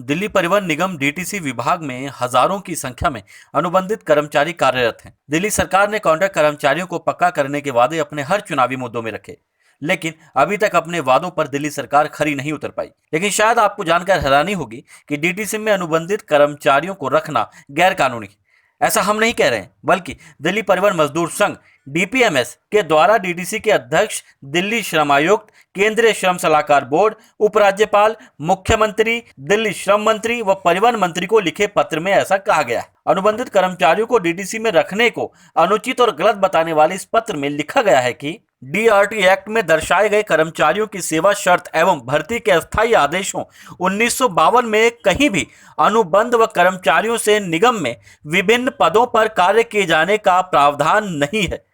दिल्ली परिवहन निगम डीटीसी विभाग में हजारों की संख्या में अनुबंधित कर्मचारी कार्यरत हैं। दिल्ली सरकार ने कॉन्ट्रैक्ट कर्मचारियों को पक्का करने के वादे अपने हर चुनावी मुद्दों में रखे, लेकिन अभी तक अपने वादों पर दिल्ली सरकार खरी नहीं उतर पाई। लेकिन शायद आपको जानकर हैरानी होगी कि डीटीसी में अनुबंधित कर्मचारियों को रखना गैर कानूनी है। ऐसा हम नहीं कह रहे हैं, बल्कि दिल्ली परिवहन मजदूर संघ डीपीएमएस के द्वारा डीटीसी के अध्यक्ष, दिल्ली श्रम आयुक्त, केंद्रीय श्रम सलाहकार बोर्ड, उपराज्यपाल, मुख्यमंत्री, दिल्ली श्रम मंत्री व परिवहन मंत्री को लिखे पत्र में ऐसा कहा गया है। अनुबंधित कर्मचारियों को डीटीसी में रखने को अनुचित और गलत बताने वाले इस पत्र में लिखा गया है कि डीआरटी एक्ट में दर्शाए गए कर्मचारियों की सेवा शर्त एवं भर्ती के अस्थायी आदेशों 1952 में कहीं भी अनुबंध व कर्मचारियों से निगम में विभिन्न पदों पर कार्य किए जाने का प्रावधान नहीं है।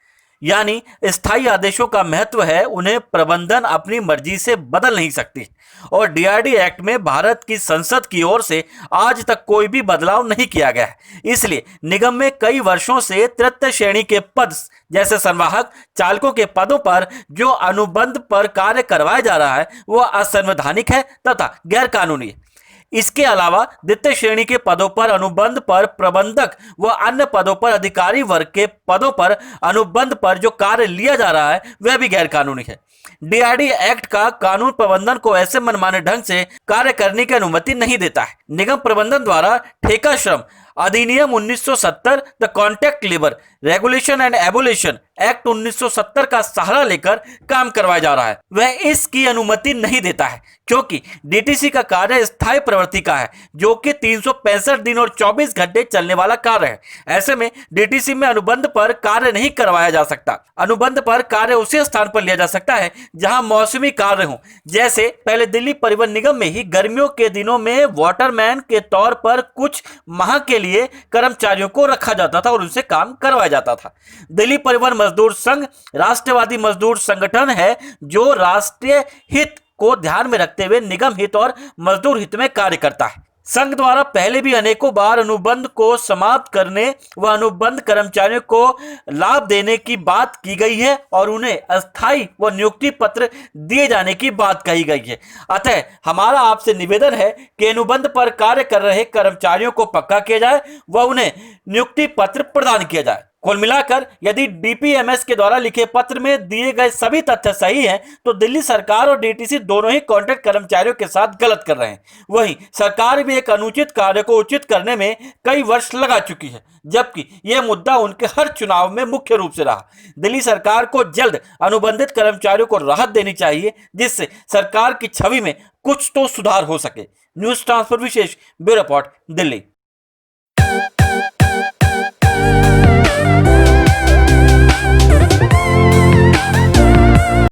यानी स्थायी आदेशों का महत्व है, उन्हें प्रबंधन अपनी मर्जी से बदल नहीं सकती और डीआरटी एक्ट में भारत की संसद की ओर से आज तक कोई भी बदलाव नहीं किया गया है। इसलिए निगम में कई वर्षों से तृतीय श्रेणी के पद जैसे संवाहक, चालकों के पदों पर जो अनुबंध पर कार्य करवाया जा रहा है वह असंवैधानिक है तथा गैर कानूनी है। इसके अलावा द्वितीय श्रेणी के पदों पर अनुबंध पर प्रबंधक व अन्य पदों पर अधिकारी वर्ग के पदों पर अनुबंध पर जो कार्य लिया जा रहा है वह भी गैर कानूनी है। डीआरटी एक्ट का कानून प्रबंधन को ऐसे मनमाने ढंग से कार्य करने की अनुमति नहीं देता है। निगम प्रबंधन द्वारा ठेका श्रम अधिनियम 1970, the contract labour regulation and abolition act 1970 का सहारा लेकर काम करवाया जा रहा है। वह इसकी अनुमति नहीं देता है क्योंकि डीटीसी का कार्य स्थायी प्रवृत्ति का है जो कि 365 दिन और 24 घंटे चलने वाला कार्य है। ऐसे में डीटीसी में अनुबंध पर कार्य नहीं करवाया जा सकता। अनुबंध पर कार्य उसी स्थान पर लिया जा सकता है जहां मौसमी कार्य हो। जैसे पहले दिल्ली परिवहन निगम में ही गर्मियों के दिनों में वाटरमैन के तौर पर कुछ माह के लिए कर्मचारियों को रखा जाता था और उनसे काम करवाया जाता था। दिल्ली परिवहन मजदूर संघ राष्ट्रवादी मजदूर संगठन है जो राष्ट्रीय हित को ध्यान में रखते हुए निगम हित और मजदूर हित में कार्य करता है। संघ द्वारा पहले भी अनेकों बार अनुबंध को समाप्त करने व अनुबंध कर्मचारियों को लाभ देने की बात की गई है और उन्हें अस्थायी व नियुक्ति पत्र दिए जाने की बात कही गई है। अतः हमारा आपसे निवेदन है कि अनुबंध पर कार्य कर रहे कर्मचारियों को पक्का किया जाए व उन्हें नियुक्ति पत्र प्रदान किया जाए। कुल मिलाकर यदि डीपीएमएस के द्वारा लिखे पत्र में दिए गए सभी तथ्य सही हैं तो दिल्ली सरकार और डीटीसी दोनों ही कॉन्ट्रैक्ट कर्मचारियों के साथ गलत कर रहे हैं। वहीं सरकार भी एक अनुचित कार्य को उचित करने में कई वर्ष लगा चुकी है, जबकि यह मुद्दा उनके हर चुनाव में मुख्य रूप से रहा। दिल्ली सरकार को जल्द अनुबंधित कर्मचारियों को राहत देनी चाहिए जिससे सरकार की छवि में कुछ तो सुधार हो सके। न्यूज ट्रांसफर विशेष ब्यूरो रिपोर्ट, दिल्ली।